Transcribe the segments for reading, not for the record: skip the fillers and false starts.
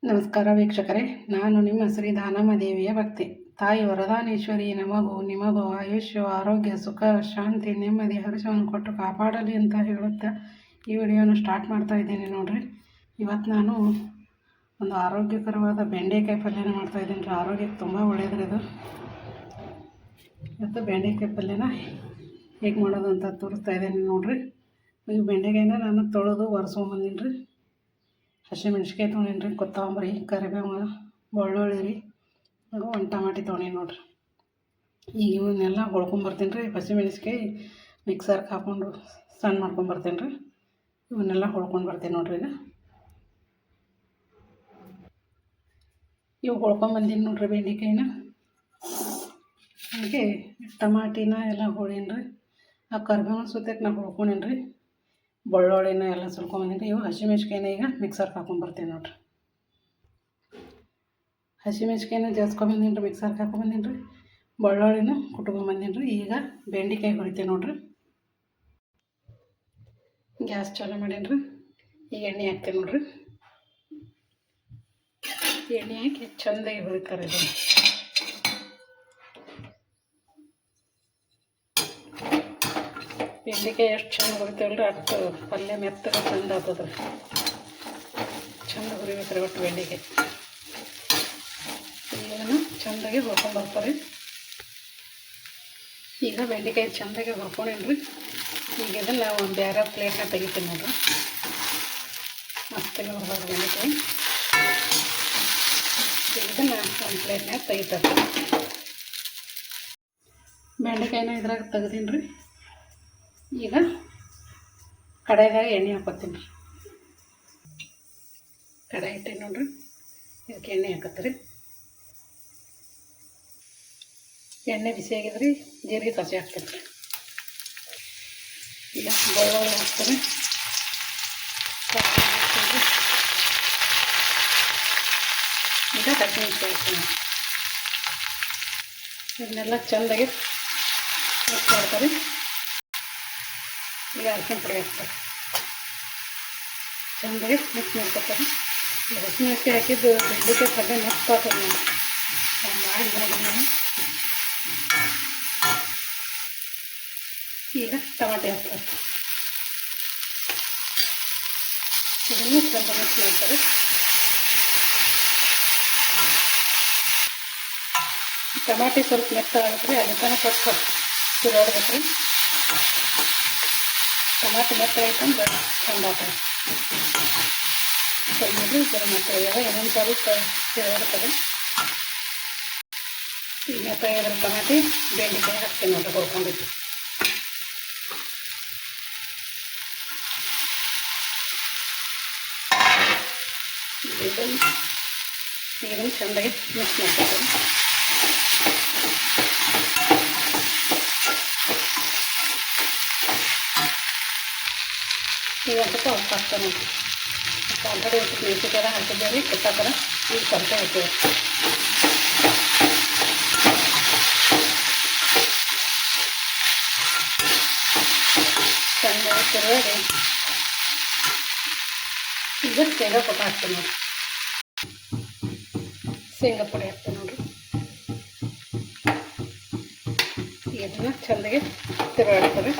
ನಮಸ್ಕಾರ ವೀಕ್ಷಕರೇ, ನಾನು ನಿಮ್ಮ ಶ್ರೀ ದಾನಮ್ಮದೇವಿಯ ಭಕ್ತಿ. ತಾಯಿ ವರದಾನೇಶ್ವರಿ ನಮಗೂ ನಿಮಗೂ ಆಯುಷ್ಯ, ಆರೋಗ್ಯ, ಸುಖ, ಶಾಂತಿ, ನೆಮ್ಮದಿ, ಹರ್ಷವನ್ನು ಕೊಟ್ಟು ಕಾಪಾಡಲಿ ಅಂತ ಹೇಳುತ್ತಾ ಈ ವಿಡಿಯೋನ ಸ್ಟಾರ್ಟ್ ಮಾಡ್ತಾ ಇದ್ದೀನಿ. ನೋಡ್ರಿ, ಇವತ್ತು ನಾನು ಒಂದು ಆರೋಗ್ಯಕರವಾದ ಬೆಂಡೆಕಾಯಿ ಪಲ್ಯನ ಮಾಡ್ತಾಯಿದ್ದೀನಿ ರೀ. ಆರೋಗ್ಯಕ್ಕೆ ತುಂಬ ಒಳ್ಳೆಯದ್ರಿ ಇದು. ಇವತ್ತು ಬೆಂಡೆಕಾಯಿ ಪಲ್ಯನ ಹೇಗೆ ಮಾಡೋದು ಅಂತ ತೋರಿಸ್ತಾ ಇದ್ದೀನಿ ನೋಡ್ರಿ. ಈ ಬೆಂಡೆಕಾಯಿನ ನಾನು ತೊಳೆದು ಒರೆಸ್ಕೊಂಬಂದೀನಿ ರೀ. ಹಸಿಮೆಣ್ಸಿಕಾಯಿ ತೊಗೊಂಡೀನಿ ರೀ, ಕೊತ್ತಂಬರಿ, ಕರಿಬೇವು, ಬೆಳ್ಳುಳ್ಳಿ ರೀ, ಹಾಗೂ ಒಂದು ಟಮಾಟಿ ತೊಗೊಂಡೀನಿ ನೋಡಿರಿ. ಈಗ ಇವನ್ನೆಲ್ಲ ಹೊಳ್ಕೊಂಬರ್ತೀನಿ ರೀ. ಹಸಿಮೆಣ್ಸಿಕಾಯಿ ಮಿಕ್ಸರ್ಗೆ ಹಾಕ್ಕೊಂಡು ಸಣ್ಣ ಮಾಡ್ಕೊಂಬರ್ತೀನಿ ರೀ. ಇವನ್ನೆಲ್ಲ ಹೊಳ್ಕೊಂಡು ಬರ್ತೀನಿ ನೋಡಿರಿ. ಇವು ಹೊಳ್ಕೊಂಬಂದೀನಿ ನೋಡಿರಿ ಬೆಂಡೆಕಾಯಿನ. ಹಾಗೆ ಟಮಾಟಿನ ಎಲ್ಲ ಹೊಳೀನಿ ರೀ. ಆ ಕರಿಬೇವಿನ ಸುತ್ತಕ್ಕೆ ನಾನು ಹೊಳ್ಕೊಂಡೀನಿ ರೀ. ಬೆಳ್ಳುಳ್ಳಿನ ಎಲ್ಲ ಸುಲ್ಕೊಂಬಂದಿನಿ. ಇವು ಹಸಿಮೆಣ್ಸಿಕಾಯಿನ ಈಗ ಮಿಕ್ಸರ್ಗೆ ಹಾಕ್ಕೊಂಬರ್ತೀನಿ ನೋಡಿರಿ. ಹಸಿಮೆಣ್ಸಿಕಾಯಿನ ಜಜ್ಕೊಂಬಂದೀನಿ ರೀ, ಮಿಕ್ಸರ್ಗೆ ಹಾಕ್ಕೊಂಬಂದೀನಿ ರೀ. ಬೆಳ್ಳುಳ್ಳಿನ ಕುಟ್ಕೊಂಬಂದೀನಿ ರೀ. ಈಗ ಬೆಂಡೆಕಾಯಿ ಹೊಡಿತೀನಿ ನೋಡಿರಿ. ಗ್ಯಾಸ್ ಚಾಲು ಮಾಡೀನಿ ರೀ. ಈಗ ಎಣ್ಣೆ ಹಾಕ್ತೀನಿ ನೋಡಿರಿ. ಎಣ್ಣೆ ಹಾಕಿ ಚೆಂದಾಗಿ ಹುರಿತಾರೆ ಇದು. ಬೆಂಡೆಕಾಯಿ ಎಷ್ಟು ಚೆಂದ ಹುರಿತೇವಲ್ಲ ರೀ, ಅಷ್ಟು ಪಲ್ಯ ಮೆತ್ತಗೆ ಚೆಂದ ಆಗ್ತದೆ ರೀ. ಚೆಂದ ಹುರಿಬೇಕು ರೀ ಒಟ್ಟು ಬೆಂಡೆಕಾಯಿ. ಇದನ್ನು ಚೆಂದಾಗಿ ಹುರ್ಕೊಂಬರ್ತಾರೆ. ಈಗ ಬೆಂಡೆಕಾಯಿ ಚೆಂದಾಗಿ ಹುರ್ಕೊಂಡೇನಿ ರೀ. ಈಗ ಇದನ್ನು ನಾವು ಒಂದು ಬೇರೆ ಪ್ಲೇಟ್ನ ತೆಗಿತೀನಿ ನೋಡಿರಿ. ಮಸ್ತಾಗಿ ಹುರ್ಬಾರ್ದು ಬೆಂಡೆಕಾಯಿ. ಇದನ್ನು ಒಂದು ಪ್ಲೇಟ್ನಾಗ ತೆಗಿತಾರೆ. ಬೆಂಡೆಕಾಯಿನ ಇದ್ರಾಗ ತೆಗ್ದೀನಿ ರೀ. ಈಗ ಕಡಾಯಿದಾಗ ಎಣ್ಣೆ ಹಾಕೋತೀನಿ ರೀ. ಕಡಾಯಿ ಇಟ್ಟೀನಿ ನೋಡಿರಿ. ಇದಕ್ಕೆ ಎಣ್ಣೆ ಹಾಕತ್ತೀರಿ. ಎಣ್ಣೆ ಬಿಸಿ ಆಗಿದ್ರಿ, ಜೀರಿಗೆ ಸಾಸಿವೆ ಹಾಕ್ತೀನಿ ರೀ. ಈಗ ಬೆಳ್ಳುಳ್ಳಿ ಹಾಕ್ತೀನಿ. ಈಗ ಹಸಿಮೆಣ್ಸಿಕಾಯಿ ಹಾಕ್ತೀನಿ. ಇದನ್ನೆಲ್ಲ ಚೆಂದಾಗಿ ಮಿಕ್ಸ್ ಮಾಡ್ತಾರೆ. ಈಗ ಅರಿಶಿನ ಪುಡಿ ಹಾಕ್ತಾರೆ. ಚೆಂದಾಗಿ ಮಿಕ್ಸ್ ಮಾಡ್ಕೊತಾರೆ. ಹಸಿಮೆಣ್ಸಿಕಾಯಿ ಹಾಕಿದ್ದು ಬೆಂಡೆಕಾಯಿ ಪಲ್ಯ ಮಸ್ತ್ ಆಗ್ತದೆ ನೋಡಿ. ಮಾಡಿ ನೋಡಿ ನಾನು. ಈಗ ಟಮಾಟೆ ಹಾಕ್ತಾರೆ. ಇದನ್ನು ಚೆಂದ ಮಿಕ್ಸ್ ಮಾಡ್ತಾರೆ. ಟಮಾಟೆ ಸ್ವಲ್ಪ ಮೆತ್ತಗಾಗುತ್ತೆ ರೀ, ಅಲ್ಲಿ ತನಕ ಸ್ವಲ್ಪ ತಿರುಗಾಡ್ಬೇಕು ರೀ. ಟಮಾಟೆ ಮೆತ್ತಗಾಯ್ತಂದ್ರೆ ಚೆಂದ ಆಗ್ತದೆ. ಸ್ವಲ್ಪ ಜರ ಮೆತ್ತಗಾಗ್ಯಾವ, ಇನ್ನೊಂದು ಸ್ವಲ್ಪ ತಿರುಗಾಡ್ತದೆ. ಈಗ ಮೆತ್ತಗಾಗಿದ್ರೆ ಟಮಾಟೆ ಬೆಂಡೆಕಾಯಿ ಹಾಕ್ತೀನಿ ನೋಡಿರಿ, ಹೊರ್ಕೊಂಡಿದ್ದು. ಇದನ್ನು ಚೆಂದಾಗಿ ಮಿಕ್ಸ್ ಮಾಡ್ಕೊತೀನಿ. ಈಗ ಸ್ವಲ್ಪ ಉಪ್ಪು ಹಾಕ್ತಾರೆ ನೋಡಿರಿ. ಆಲ್ರೆಡಿ ಉಪ್ಪು ಮೆಣಸಿನ್ಕಾಯಿ ಹಾಕಿದ್ದೆ ರೀ, ಕೊಟ್ಟಾಕರ. ಈಗ ಸ್ವಲ್ಪ ಹಾಕ್ತೀವಿ. ಚೆನ್ನಾಗಿ ತಿರುಗಿ ಈಗ ಶೇಂಗಾ ಪುಟ್ಟ ಹಾಕ್ತೀನಿ ನೋಡಿರಿ. ಶೇಂಗಾ ಪುಡಿ ಹಾಕ್ತೀನಿ ನೋಡಿರಿ. ಇದನ್ನು ಚೆಂದಾಗಿ ತಿರುಗಾಡ್ತಾರೆ.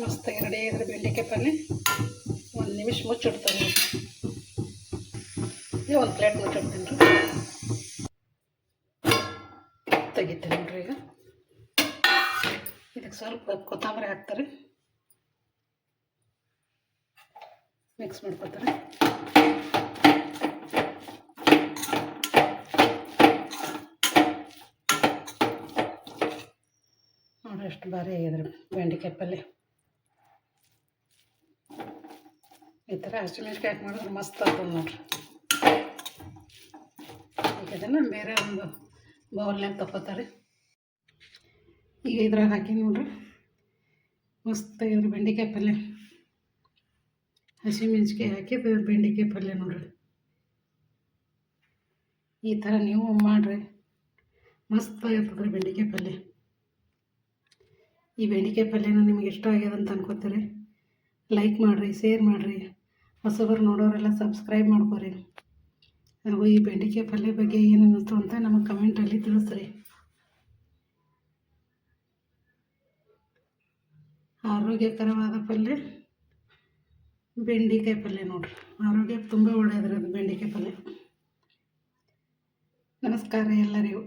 ಮಸ್ತಾಗಿ ರೆಡಿ ಆಗಿದ್ರೆ ಬೆಂಡೆಕಾಯಿ ಪಲ್ಯ. ಒಂದು ನಿಮಿಷ ಮುಚ್ಚಿಡ್ತಾರೆ. ಇದು ಒಂದು ಪ್ಲೇಟ್ ಮುಚ್ಚಿಡ್ತೀನಿ ರೀ. ತೆಗಿತೀನಿ ನೋಡ್ರಿ. ಈಗ ಇದಕ್ಕೆ ಸ್ವಲ್ಪ ಕೊತ್ತಂಬರಿ ಹಾಕ್ತಾರೆ. ಮಿಕ್ಸ್ ಮಾಡ್ಕೊತಾರೆ. ನೋಡ್ರಿ ಎಷ್ಟು ಭಾರಿ ಆಗಿದ್ರೆ ಬೆಂಡೆಕಾಯಿ ಪಲ್ಯ. ಈ ಥರ ಹಸಿಮೆಣ್ಸಿಕಾಯಿ ಹಾಕಿ ಮಾಡಿದ್ರೆ ಮಸ್ತ್ ಆಗ್ತದೆ ನೋಡ್ರಿ. ಈಗ ಇದನ್ನು ಬೇರೆ ಒಂದು ಬೌಲ್ನಾಗ ತಗೋತಾರೆ. ಈಗ ಇದ್ರಾಗ ಹಾಕಿ ನೋಡ್ರಿ, ಮಸ್ತ್ ಆಗಿದ್ರೆ ಬೆಂಡೆಕಾಯಿ ಪಲ್ಯ. ಹಸಿಮೆಣ್ಸಿಕಾಯಿ ಹಾಕಿದ್ದು ಬೆಂಡೆಕಾಯಿ ಪಲ್ಯ ನೋಡ್ರಿ. ಈ ಥರ ನೀವು ಮಾಡಿರಿ, ಮಸ್ತಾಗಿರ್ತದೆ ರೀ ಬೆಂಡೆಕಾಯಿ ಪಲ್ಯ. ಈ ಬೆಂಡೆಕಾಯಿ ಪಲ್ಯನ ನಿಮಗೆ ಇಷ್ಟ ಆಗ್ಯದ ಅಂತ ಅನ್ಕೋತೀರಿ. ಲೈಕ್ ಮಾಡಿರಿ, ಶೇರ್ ಮಾಡಿರಿ, ಹೊಸಬರು ನೋಡೋರೆಲ್ಲ ಸಬ್ಸ್ಕ್ರೈಬ್ ಮಾಡ್ಕೊರಿ. ಹಾಗೂ ಈ ಬೆಂಡೆಕಾಯಿ ಪಲ್ಯ ಬಗ್ಗೆ ಏನು ಅನ್ನಿಸ್ತು ಅಂತ ನಮಗೆ ಕಮೆಂಟಲ್ಲಿ ತಿಳಿಸ್ರಿ. ಆರೋಗ್ಯಕರವಾದ ಪಲ್ಯ ಬೆಂಡೆಕಾಯಿ ಪಲ್ಯ ನೋಡಿರಿ. ಆರೋಗ್ಯಕ್ಕೆ ತುಂಬ ಒಳ್ಳೆಯದ್ರಿ ಅದು ಬೆಂಡೆಕಾಯಿ ಪಲ್ಯ. ನಮಸ್ಕಾರ ಎಲ್ಲರಿಗೂ.